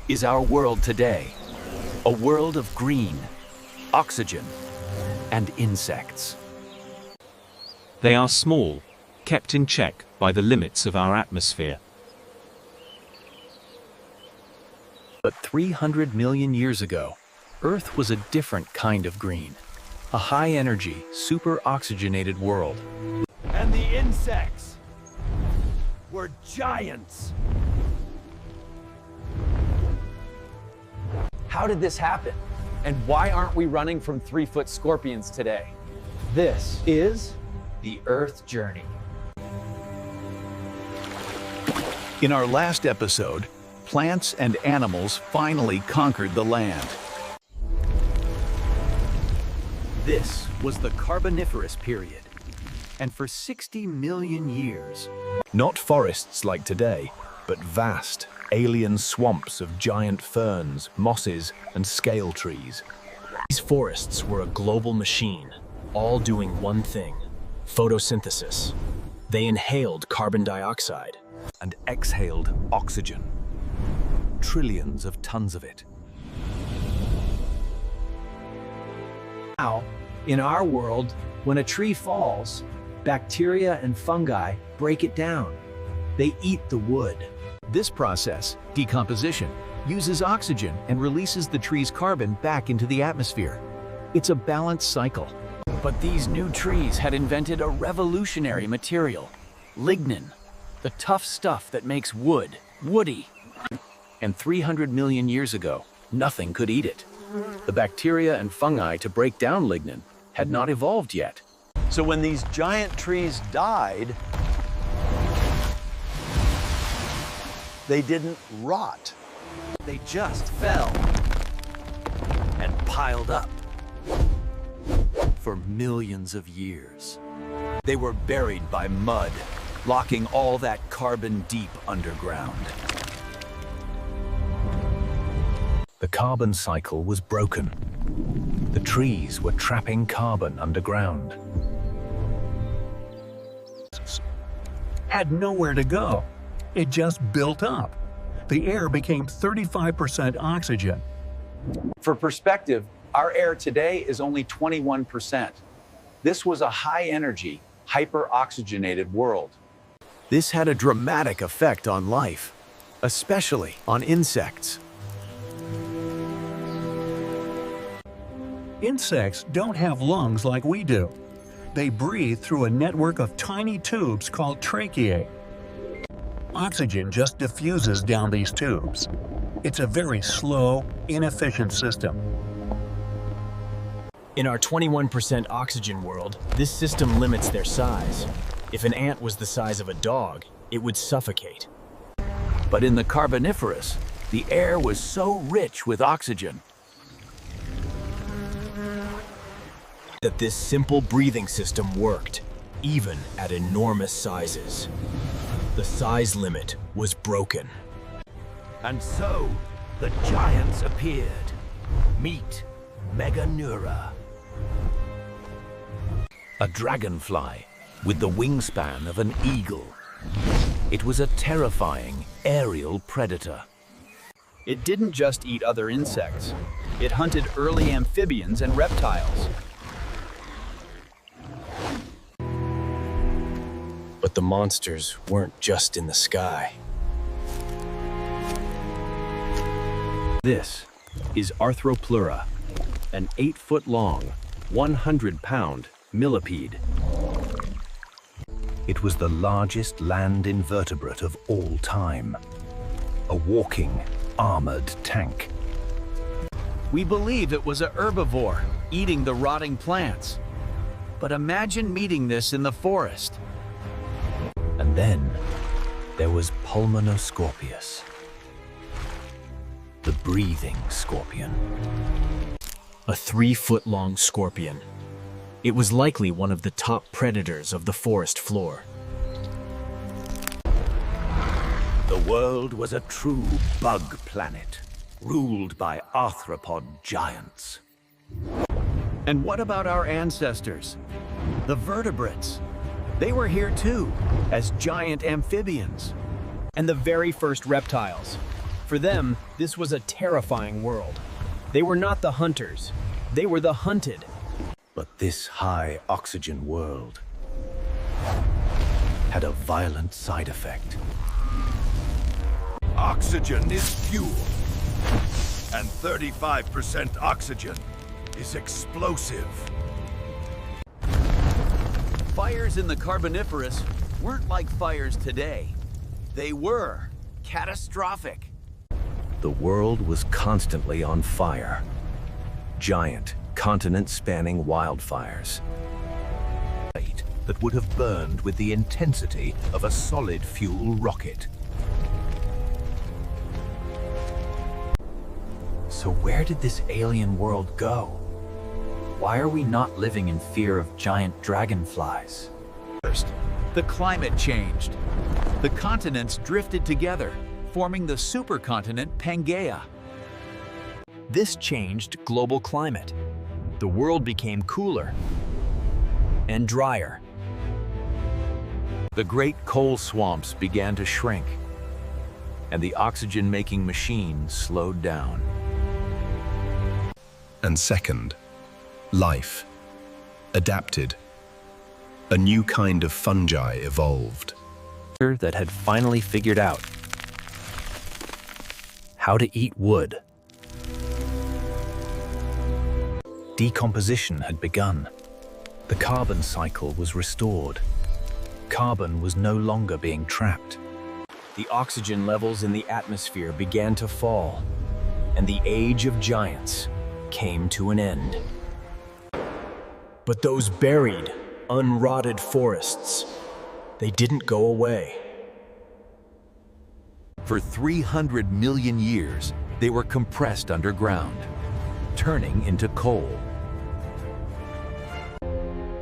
is our world today. A world of green, oxygen, and insects. They are small, kept in check by the limits of our atmosphere. But 300 million years ago, Earth was a different kind of green. A high-energy, super-oxygenated world. And the insects were giants. How did this happen? And why aren't we running from 3-foot scorpions today? This is the Earth Journey. In our last episode, plants and animals finally conquered the land. This was the Carboniferous Period. And for 60 million years, Not forests like today, but vast, alien swamps of giant ferns, mosses, and scale trees. These forests were a global machine, all doing one thing: photosynthesis. They inhaled carbon dioxide And exhaled oxygen. Trillions of tons of it. Now, in our world, when a tree falls, bacteria and fungi break it down. They eat the wood. this process, decomposition, uses oxygen and releases the tree's carbon back into the atmosphere. It's a balanced cycle. But these new trees had invented a revolutionary material, lignin, the tough stuff that makes wood woody. And 300 million years ago, nothing could eat it. The bacteria and fungi to break down lignin had not evolved yet. So when these giant trees died, they didn't rot. They just fell and piled up for millions of years. They were buried by mud, locking all that carbon deep underground. The carbon cycle was broken. The trees were trapping carbon underground. Had nowhere to go. It just built up. The air became 35% oxygen. For perspective, our air today is only 21%. This was a high-energy, hyper-oxygenated world. This had a dramatic effect on life, especially on insects. Insects don't have lungs like we do. They breathe through a network of tiny tubes called tracheae. Oxygen just diffuses down these tubes. It's a very slow, inefficient system. In our 21% oxygen world, this system limits their size. If an ant was the size of a dog, it would suffocate. But in the Carboniferous, the air was so rich with oxygen that this simple breathing system worked, even at enormous sizes. The size limit was broken. And so, the giants appeared. Meet Meganeura. A dragonfly with the wingspan of an eagle. It was a terrifying aerial predator. It didn't just eat other insects. It hunted early amphibians and reptiles. But the monsters weren't just in the sky. This is Arthropleura, an 8-foot-long, 100-pound millipede. It was the largest land invertebrate of all time. A walking, armored tank. We believe it was a herbivore, eating the rotting plants. But imagine meeting this in the forest. And then there was Pulmonoscorpius, the breathing scorpion. A 3-foot-long scorpion. It was likely one of the top predators of the forest floor. The world was a true bug planet, ruled by arthropod giants. And what about our ancestors? The vertebrates. They were here too, as giant amphibians. And the very first reptiles. For them, this was a terrifying world. They were not the hunters, they were the hunted. But this high oxygen world had a violent side effect. Oxygen is fuel, and 35% oxygen is explosive. Fires in the Carboniferous weren't like fires today. They were catastrophic. The world was constantly on fire. Giant, continent-spanning wildfires that would have burned with the intensity of a solid fuel rocket. So where did this alien world go? Why are we not living in fear of giant dragonflies? First, the climate changed. The continents drifted together, forming the supercontinent Pangaea. This changed global climate. The world became cooler and drier. The great coal swamps began to shrink, and the oxygen-making machine slowed down. And second, life adapted. A new kind of fungi evolved. That had finally figured out how to eat wood. Decomposition had begun. The carbon cycle was restored. Carbon was no longer being trapped. The oxygen levels in the atmosphere began to fall, and the age of giants came to an end. But those buried, unrotted forests, they didn't go away. For 300 million years, they were compressed underground, turning into coal.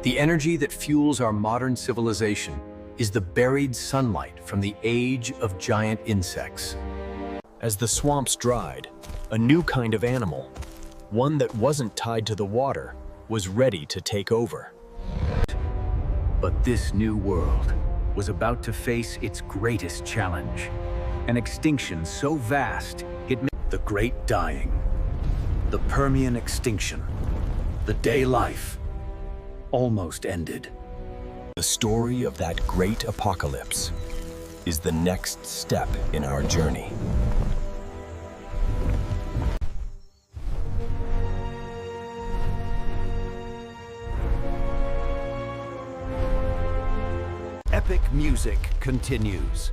The energy that fuels our modern civilization is the buried sunlight from the age of giant insects. As the swamps dried, a new kind of animal, one that wasn't tied to the water, was ready to take over. But this new world was about to face its greatest challenge, an extinction so vast it made the Great Dying, the Permian extinction, the day life almost ended. The story of that great apocalypse is the next step in our journey. Epic music continues.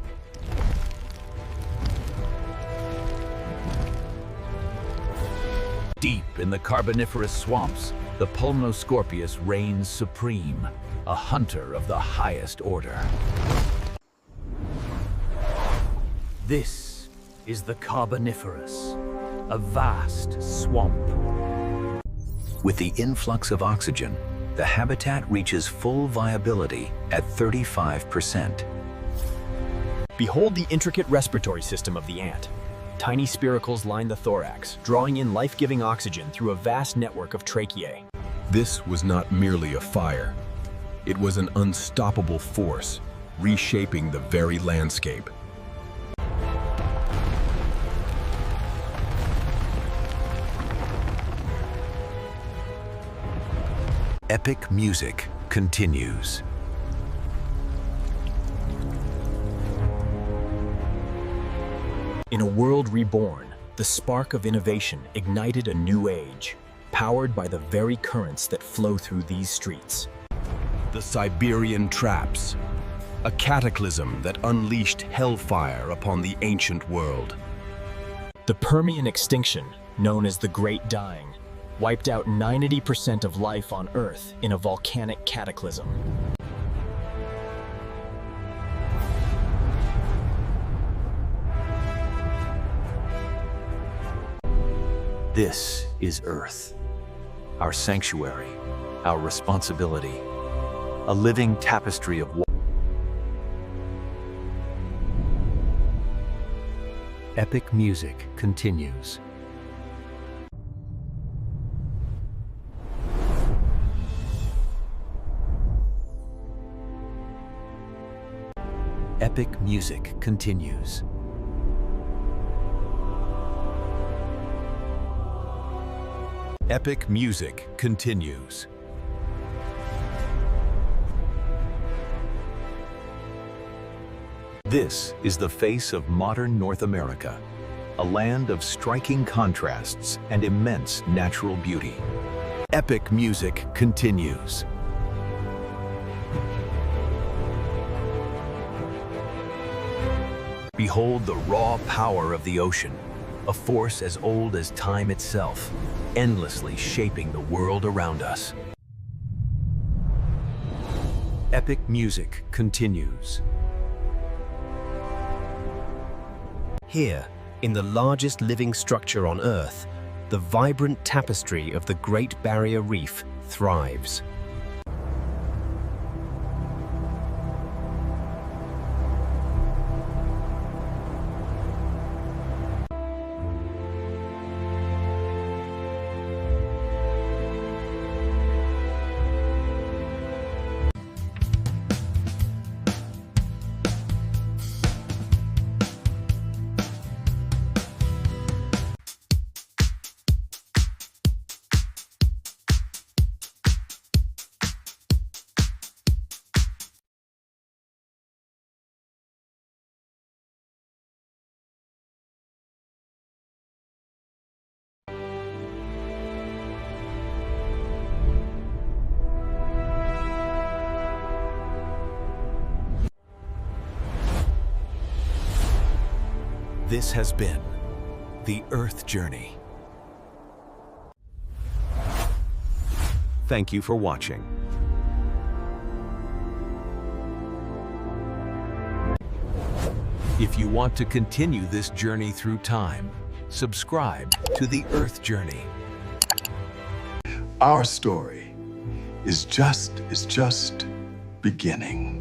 Deep in the Carboniferous swamps, the Pulmonoscorpius reigns supreme, a hunter of the highest order. This is the Carboniferous, a vast swamp. With the influx of oxygen, the habitat reaches full viability at 35%. Behold the intricate respiratory system of the ant. Tiny spiracles line the thorax, drawing in life-giving oxygen through a vast network of tracheae. This was not merely a fire. It was an unstoppable force, reshaping the very landscape. Epic music continues. In a world reborn, the spark of innovation ignited a new age, powered by the very currents that flow through these streets. The Siberian traps, a cataclysm that unleashed hellfire upon the ancient world. The Permian extinction, known as the Great Dying, wiped out 90% of life on Earth in a volcanic cataclysm. This is Earth, our sanctuary, our responsibility, a living tapestry of war. Epic music continues. Epic music continues. Epic music continues. This is the face of modern North America, a land of striking contrasts and immense natural beauty. Epic music continues. Behold the raw power of the ocean, a force as old as time itself, endlessly shaping the world around us. Epic music continues. Here, in the largest living structure on Earth, the vibrant tapestry of the Great Barrier Reef thrives. This has been the Earth Journey. Thank you for watching. If you want to continue this journey through time, subscribe to the Earth Journey. Our story is just beginning.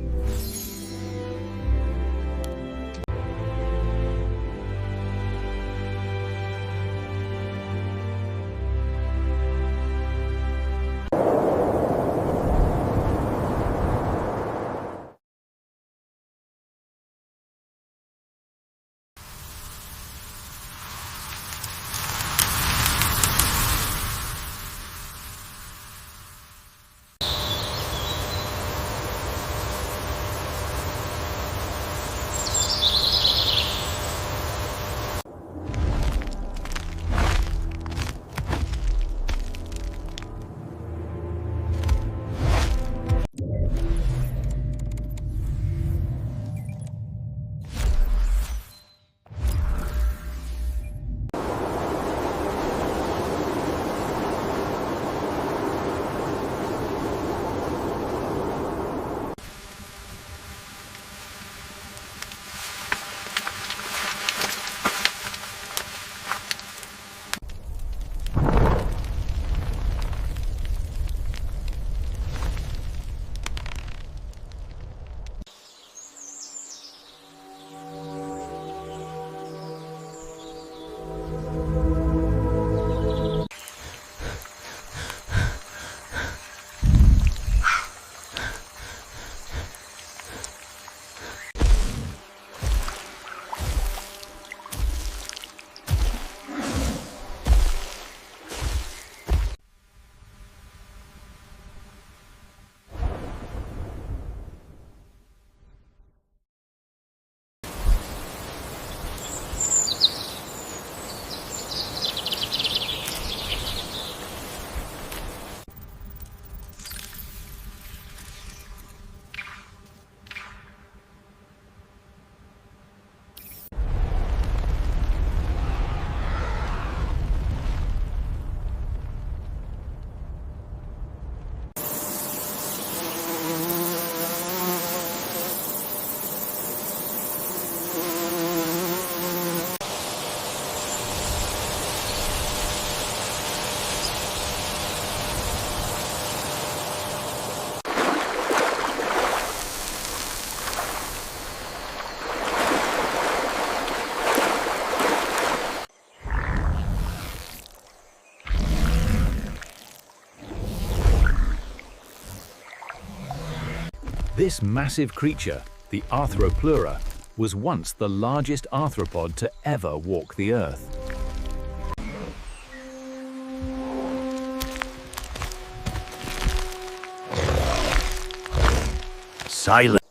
This massive creature, the Arthropleura, was once the largest arthropod to ever walk the Earth. silent.